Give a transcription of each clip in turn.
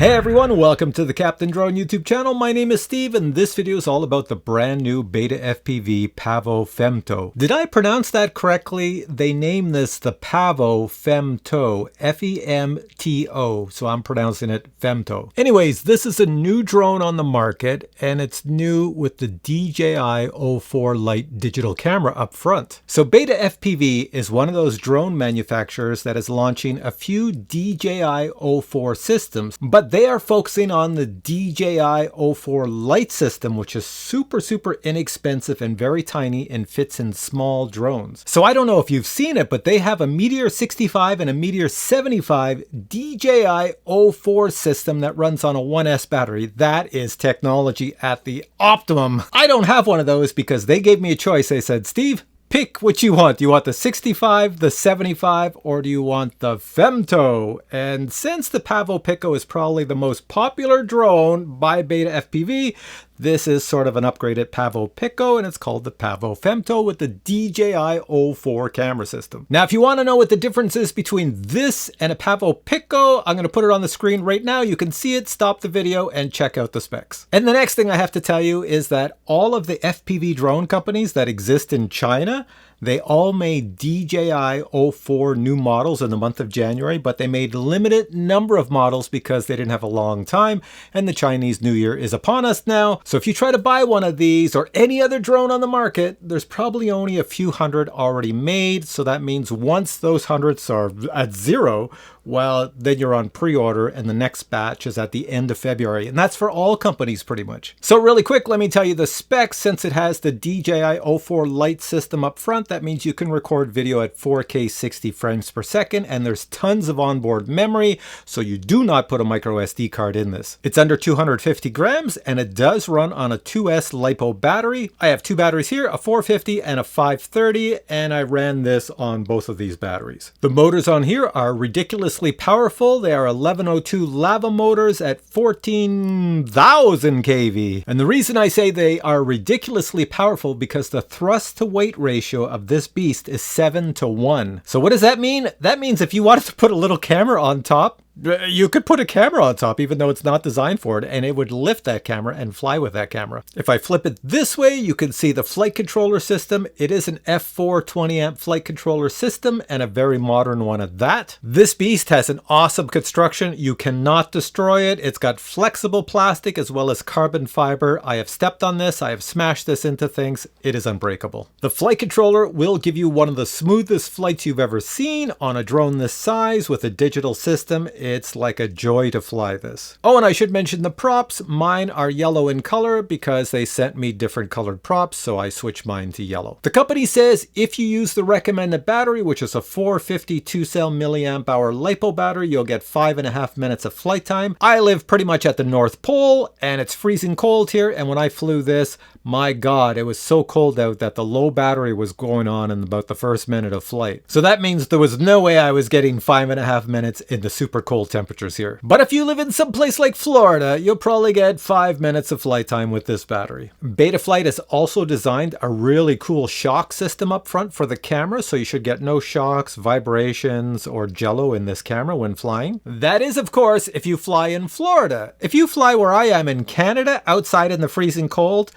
Hey everyone, welcome to the Captain Drone YouTube channel. My name is Steve and this video is all about the brand new BETAFPV Pavo Femto. Did I pronounce that correctly? They named this the Pavo Femto, F-E-M-T-O, so I'm pronouncing it Femto. Anyways, this is a new drone on the market and it's new with the DJI O4 Lite digital camera up front. So BETAFPV is one of those drone manufacturers that is launching a few DJI O4 systems, but they are focusing on the DJI O4 Lite system, which is super inexpensive and very tiny and fits in small drones. So I don't know if you've seen it, but they have a Meteor 65 and a Meteor 75 DJI O4 system that runs on a 1S battery. That is technology at the optimum. I don't have one of those because they gave me a choice. They said, Steve, pick what you want. Do you want the 65, the 75, or do you want the Femto? And since the Pavo Pico is probably the most popular drone by BETAFPV, this is sort of an upgraded Pavo Pico, and it's called the Pavo Femto with the DJI O4 camera system. Now, if you want to know what the difference is between this and a Pavo Pico, I'm going to put it on the screen right now. You can see it, stop the video, and check out the specs. And the next thing I have to tell you is that all of the FPV drone companies that exist in China, they all made DJI O4 new models in the month of January, but they made a limited number of models because they didn't have a long time, and the Chinese New Year is upon us now. So if you try to buy one of these or any other drone on the market, there's probably only a few hundred already made. So that means once those hundreds are at zero, well, then you're on pre-order and the next batch is at the end of February. And that's for all companies pretty much. So really quick, let me tell you the specs. Since it has the DJI O4 Lite system up front, that means you can record video at 4K 60 frames per second, and there's tons of onboard memory, so you do not put a micro SD card in this. It's under 250 grams and it does run on a 2S LiPo battery. I have two batteries here, a 450 and a 530, and I ran this on both of these batteries. The motors on here are ridiculously powerful. They are 1102 lava motors at 14,000 kV. And the reason I say they are ridiculously powerful because the thrust to weight ratio of this beast is 7:1. So what does that mean? That means if you wanted to put a little camera on top, you could put a camera on top even though it's not designed for it, and it would lift that camera and fly with that camera. If I flip it this way, you can see the flight controller system. It is an F4 20 amp flight controller system and a very modern one at that. This beast has an awesome construction. You cannot destroy it. It's got flexible plastic as well as carbon fiber. I have stepped on this. I have smashed this into things. It is unbreakable. The flight controller will give you one of the smoothest flights you've ever seen on a drone this size with a digital system. It's like a joy to fly this. Oh, and I should mention the props. Mine are yellow in color because they sent me different colored props, so I switched mine to yellow. The company says if you use the recommended battery, which is a 450 2-cell milliamp hour LiPo battery, you'll get 5.5 minutes of flight time. I live pretty much at the North Pole and it's freezing cold here, and when I flew this, my God, it was so cold out that the low battery was going on in about the first minute of flight. So that means there was no way I was getting 5.5 minutes in the super cold temperatures here. But if you live in some place like Florida, you'll probably get 5 minutes of flight time with this battery. Betaflight has also designed a really cool shock system up front for the camera, so you should get no shocks, vibrations, or jello in this camera when flying. That is, of course, if you fly in Florida. If you fly where I am in Canada, outside in the freezing cold,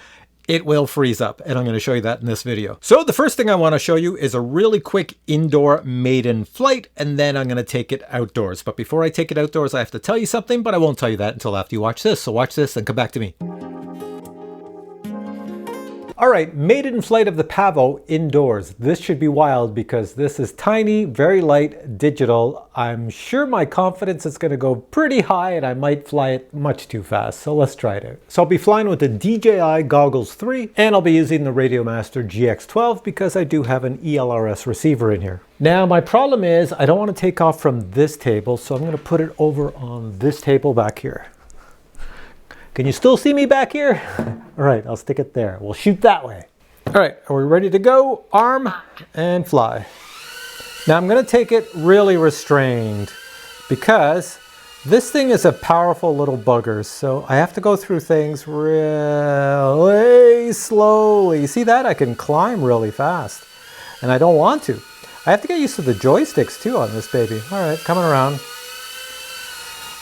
it will freeze up, and I'm going to show you that in this video. So the first thing I want to show you is a really quick indoor maiden flight, and then I'm going to take it outdoors. But before I take it outdoors, I have to tell you something, but I won't tell you that until after you watch this. So watch this and come back to me. All right, maiden flight of the Pavo indoors. This should be wild because this is tiny, very light, digital. I'm sure my confidence is going to go pretty high and I might fly it much too fast. So let's try it out. So I'll be flying with the DJI Goggles 3 and I'll be using the Radiomaster GX12 because I do have an ELRS receiver in here. Now my problem is I don't want to take off from this table, so I'm going to put it over on this table back here. Can you still see me back here? All right, I'll stick it there. We'll shoot that way. All right, are we ready to go? Arm and fly. Now I'm gonna take it really restrained because this thing is a powerful little bugger. So I have to go through things really slowly. You see that? I can climb really fast and I don't want to. I have to get used to the joysticks too on this baby. All right, coming around.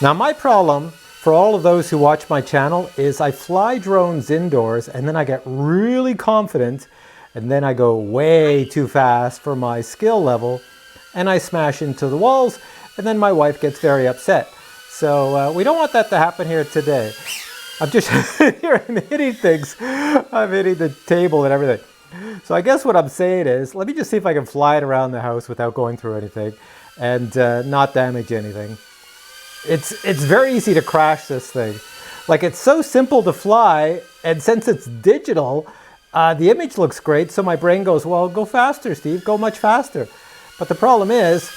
Now my problem for all of those who watch my channel is I fly drones indoors and then I get really confident and then I go way too fast for my skill level and I smash into the walls and then my wife gets very upset. So we don't want that to happen here today. I'm just here and hitting things. I'm hitting the table and everything. So I guess what I'm saying is, let me just see if I can fly it around the house without going through anything and not damage anything. It's very easy to crash this thing. Like, it's so simple to fly, and since it's digital, the image looks great, so my brain goes, well, go faster, Steve, go much faster. But the problem is,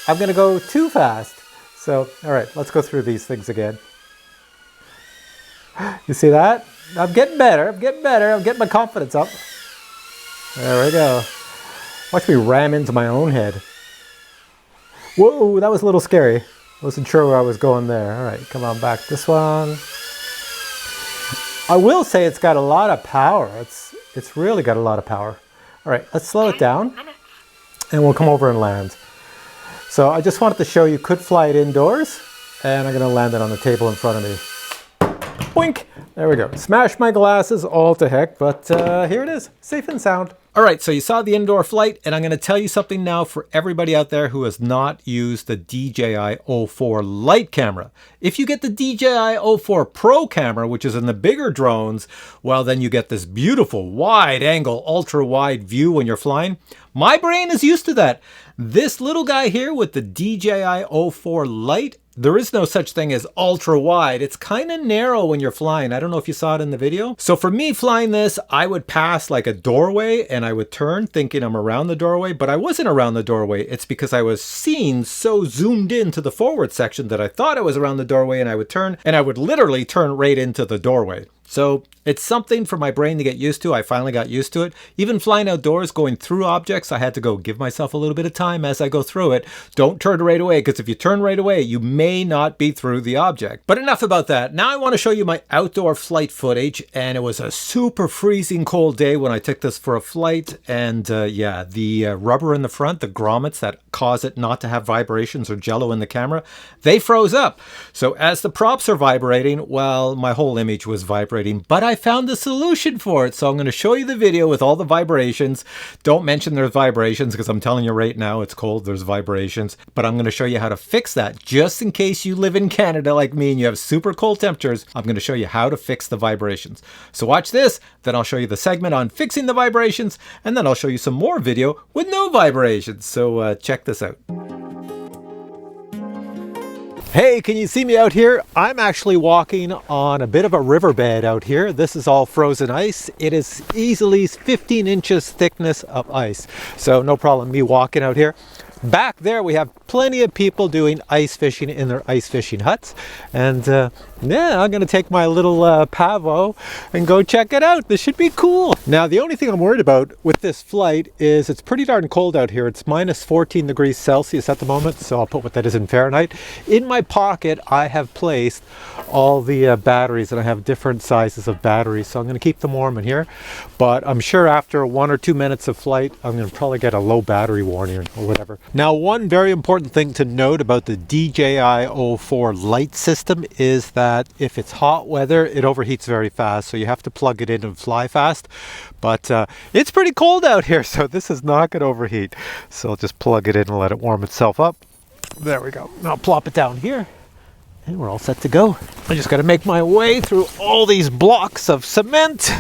I'm gonna go too fast. So, all right, let's go through these things again. You see that? I'm getting better, I'm getting my confidence up. There we go. Watch me ram into my own head. Whoa, that was a little scary. Wasn't sure where I was going there. All right, come on back this one. I will say it's got a lot of power. It's really got a lot of power. All right, let's slow it down and we'll come over and land. So I just wanted to show you could fly it indoors, and I'm gonna land it on the table in front of me. Boink! There we go. Smash my glasses all to heck, but here it is, safe and sound. All right, so you saw the indoor flight, and I'm going to tell you something now for everybody out there who has not used the DJI O4 Lite camera. If you get the DJI O4 Pro camera, which is in the bigger drones, well, then you get this beautiful wide-angle, ultra-wide view when you're flying. My brain is used to that. This little guy here with the DJI O4 Lite, there is no such thing as ultra wide. It's kind of narrow when you're flying. I don't know if you saw it in the video. So for me flying this, I would pass like a doorway and I would turn thinking I'm around the doorway, but I wasn't around the doorway. It's because I was seen so zoomed into the forward section that I thought I was around the doorway, and I would turn and I would literally turn right into the doorway. So it's something for my brain to get used to. I finally got used to it. Even flying outdoors, going through objects, I had to go give myself a little bit of time as I go through it. Don't turn right away, because if you turn right away, you may not be through the object. But enough about that. Now I want to show you my outdoor flight footage, and it was a super freezing cold day when I took this for a flight. And yeah, the rubber in the front, the grommets that cause it not to have vibrations or jello in the camera, they froze up. So as the props are vibrating, well, my whole image was vibrating. But I found a solution for it, so I'm going to show you the video with all the vibrations. Don't mention there's vibrations, because I'm telling you right now it's cold, there's vibrations. But I'm going to show you how to fix that, just in case you live in Canada like me and you have super cold temperatures. I'm going to show you how to fix the vibrations. So watch this, then I'll show you the segment on fixing the vibrations, and then I'll show you some more video with no vibrations. So check this out. Hey, can you see me out here? I'm actually walking on a bit of a riverbed out here. This is all frozen ice. It is easily 15 inches thickness of ice. So no problem me walking out here. Back there we have plenty of people doing ice fishing in their ice fishing huts. And yeah, I'm gonna take my little Pavo and go check it out. This should be cool. Now the only thing I'm worried about with this flight is it's pretty darn cold out here. It's minus 14 degrees Celsius at the moment, so I'll put what that is in Fahrenheit. In my pocket I have placed all the batteries, and I have different sizes of batteries, so I'm gonna keep them warm in here. But I'm sure after 1 or 2 minutes of flight I'm gonna probably get a low battery warning or whatever. Now, one very important thing to note about the DJI O4 Lite system is that if it's hot weather, it overheats very fast, so you have to plug it in and fly fast. But it's pretty cold out here, so this is not going to overheat. So I'll just plug it in and let it warm itself up. There we go. I'll plop it down here, and we're all set to go. I just got to make my way through all these blocks of cement.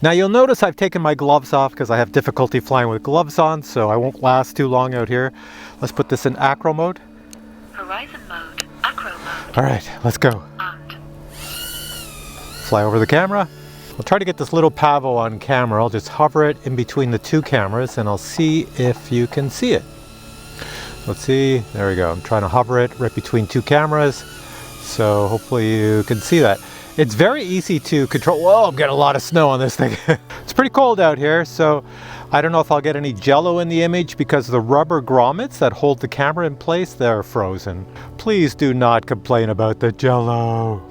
Now you'll notice I've taken my gloves off because I have difficulty flying with gloves on, so I won't last too long out here. Let's put this in acro mode. Horizon mode, acro mode. All right, let's go. And Fly over the camera. I'll try to get this little Pavo on camera. I'll just hover it in between the two cameras and I'll see if you can see it. Let's see, there we go. I'm trying to hover it right between two cameras, so hopefully you can see that. It's very easy to control. Whoa, I'm getting a lot of snow on this thing. It's pretty cold out here, so I don't know if I'll get any jello in the image because the rubber grommets that hold the camera in place, they're frozen. Please do not complain about the jello.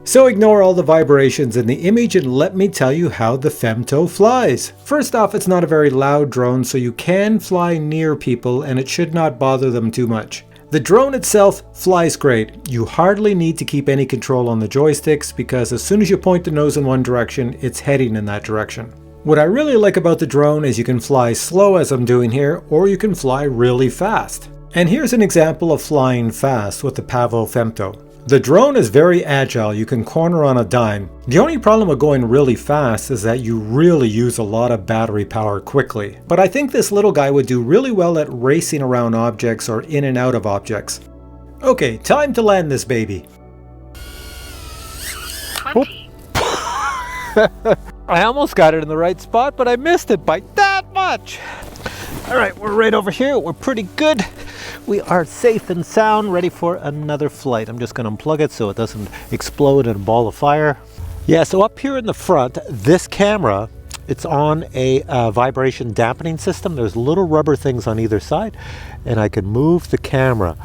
So ignore all the vibrations in the image and let me tell you how the Femto flies. First off, it's not a very loud drone, so you can fly near people and it should not bother them too much. The drone itself flies great. You hardly need to keep any control on the joysticks because as soon as you point the nose in one direction, it's heading in that direction. What I really like about the drone is you can fly slow as I'm doing here, or you can fly really fast. And here's an example of flying fast with the Pavo Femto. The drone is very agile, you can corner on a dime. The only problem with going really fast is that you really use a lot of battery power quickly. But I think this little guy would do really well at racing around objects or in and out of objects. Okay, time to land this baby. 20. I almost got it in the right spot, but I missed it by that much. All right, we're right over here. We're pretty good. We are safe and sound, ready for another flight. I'm just going to unplug it so it doesn't explode in a ball of fire. Yeah, so up here in the front, this camera, it's on a vibration dampening system. There's little rubber things on either side, and I can move the camera.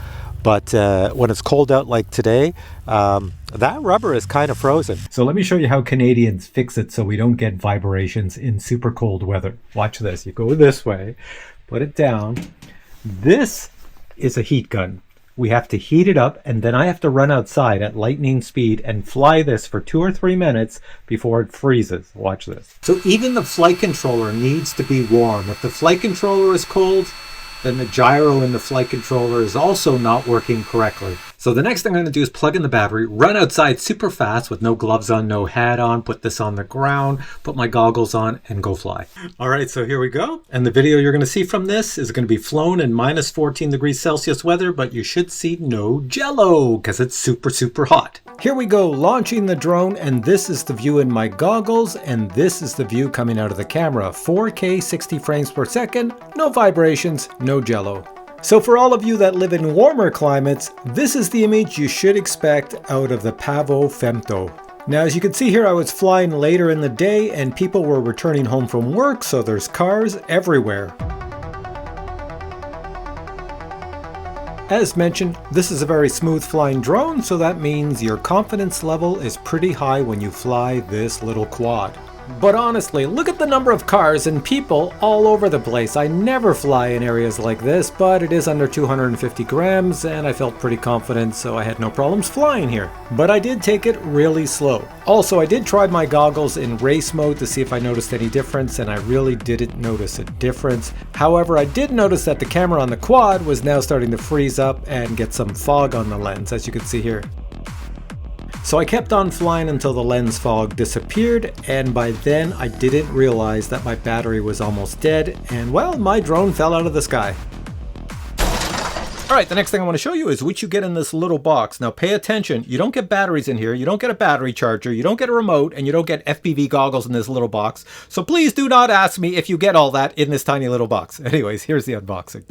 But when it's cold out like today, that rubber is kind of frozen. So let me show you how Canadians fix it so we don't get vibrations in super cold weather. Watch this. You go this way, put it down. This is a heat gun. We have to heat it up, and then I have to run outside at lightning speed and fly this for 2 or 3 minutes before it freezes. Watch this. So even the flight controller needs to be warm. If the flight controller is cold, then the gyro in the flight controller is also not working correctly. So the next thing I'm going to do is plug in the battery, run outside super fast with no gloves on, no hat on, put this on the ground, put my goggles on, and go fly. All right, so here we go. And the video you're going to see from this is going to be flown in minus 14 degrees Celsius weather, but you should see no jello because it's super, super hot. Here we go, launching the drone, and this is the view in my goggles, and this is the view coming out of the camera. 4K 60 frames per second, no vibrations, no jello. So for all of you that live in warmer climates, this is the image you should expect out of the Pavo Femto. Now as you can see here, I was flying later in the day and people were returning home from work, so there's cars everywhere. As mentioned, this is a very smooth flying drone, so that means your confidence level is pretty high when you fly this little quad. But honestly, look at the number of cars and people all over the place. I never fly in areas like this, but it is under 250 grams and I felt pretty confident, so I had no problems flying here. But I did take it really slow. Also, I did try my goggles in race mode to see if I noticed any difference, and I really didn't notice a difference. However, I did notice that the camera on the quad was now starting to freeze up and get some fog on the lens, as you can see here. So I kept on flying until the lens fog disappeared, and by then I didn't realize that my battery was almost dead, and well, my drone fell out of the sky. Alright, the next thing I want to show you is what you get in this little box. Now pay attention, you don't get batteries in here, you don't get a battery charger, you don't get a remote, and you don't get FPV goggles in this little box. So please do not ask me if you get all that in this tiny little box. Anyways, here's the unboxing.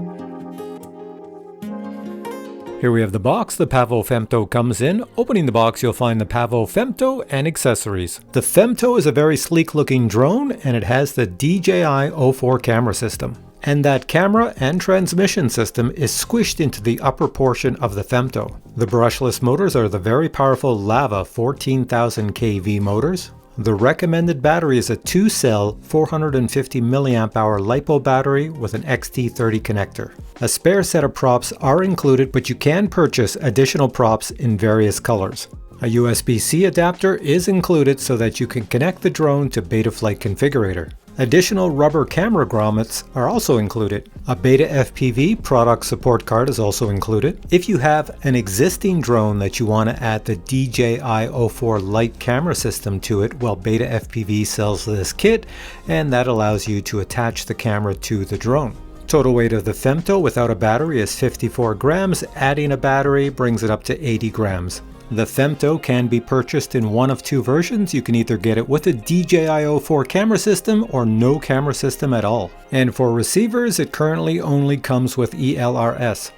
Here we have the box the Pavo Femto comes in. Opening the box, you'll find the Pavo Femto and accessories. The Femto is a very sleek looking drone, and it has the DJI O4 camera system. And that camera and transmission system is squished into the upper portion of the Femto. The brushless motors are the very powerful Lava 14,000 kV motors. The recommended battery is a 2-cell 450 mAh LiPo battery with an XT30 connector. A spare set of props are included, but you can purchase additional props in various colors. A USB-C adapter is included so that you can connect the drone to Betaflight Configurator. Additional rubber camera grommets are also included. A BETAFPV product support card is also included. If you have an existing drone that you want to add the DJI O4 Lite camera system to it, well, BETAFPV sells this kit, and that allows you to attach the camera to the drone. Total weight of the Femto without a battery is 54 grams. Adding a battery brings it up to 80 grams. The Femto can be purchased in one of two versions. You can either get it with a DJI O4 camera system or no camera system at all. And for receivers, it currently only comes with ELRS.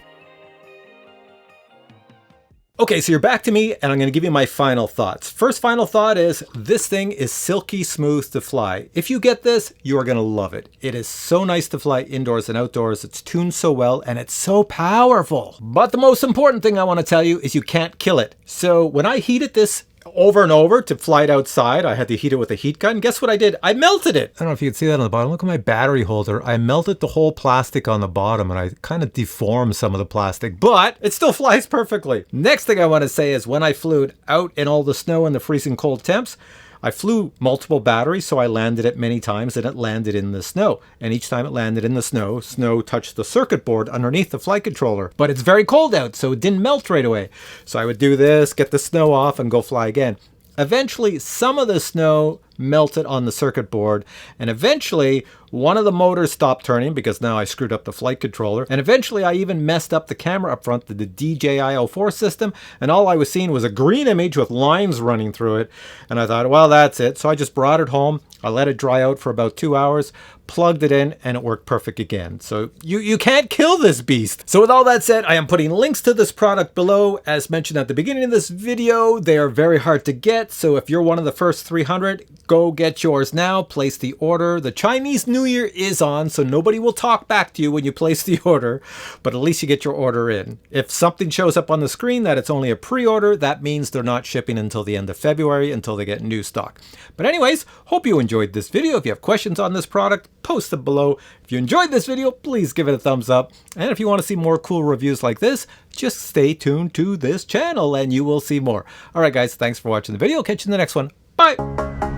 Okay, so you're back to me, and I'm going to give you my final thoughts. First final thought is, this thing is silky smooth to fly. If you get this, you are going to love it. It is so nice to fly indoors and outdoors. It's tuned so well, and it's so powerful. But the most important thing I want to tell you is you can't kill it. So when I heated this over and over to fly it outside. I had to heat it with a heat gun. Guess what I did? I melted it. I don't know if you can see that on the bottom. Look at my battery holder. I melted the whole plastic on the bottom and I kind of deformed some of the plastic, but it still flies perfectly. Next thing I want to say is when I flew it out in all the snow and the freezing cold temps, I flew multiple batteries, so I landed it many times and it landed in the snow. And each time it landed in the snow touched the circuit board underneath the flight controller. But it's very cold out, so it didn't melt right away. So I would do this, get the snow off, and go fly again. Eventually, some of the snow melted on the circuit board, and eventually one of the motors stopped turning because now I screwed up the flight controller, and eventually I even messed up the camera up front, the DJI-04 system, and all I was seeing was a green image with lines running through it, and I thought, well, that's it. So I just brought it home, I let it dry out for about 2 hours, plugged it in, and it worked perfect again. So you can't kill this beast. So with all that said, I am putting links to this product below. As mentioned at the beginning of this video, they are very hard to get, so if you're one of the first 300, go get yours now, place the order. The Chinese New Year is on, so nobody will talk back to you when you place the order, but at least you get your order in. If something shows up on the screen that it's only a pre-order, that means they're not shipping until the end of February, until they get new stock. But anyways, hope you enjoyed this video. If you have questions on this product, post them below. If you enjoyed this video, please give it a thumbs up. And if you want to see more cool reviews like this, just stay tuned to this channel and you will see more. All right, guys, thanks for watching the video. Catch you in the next one. Bye.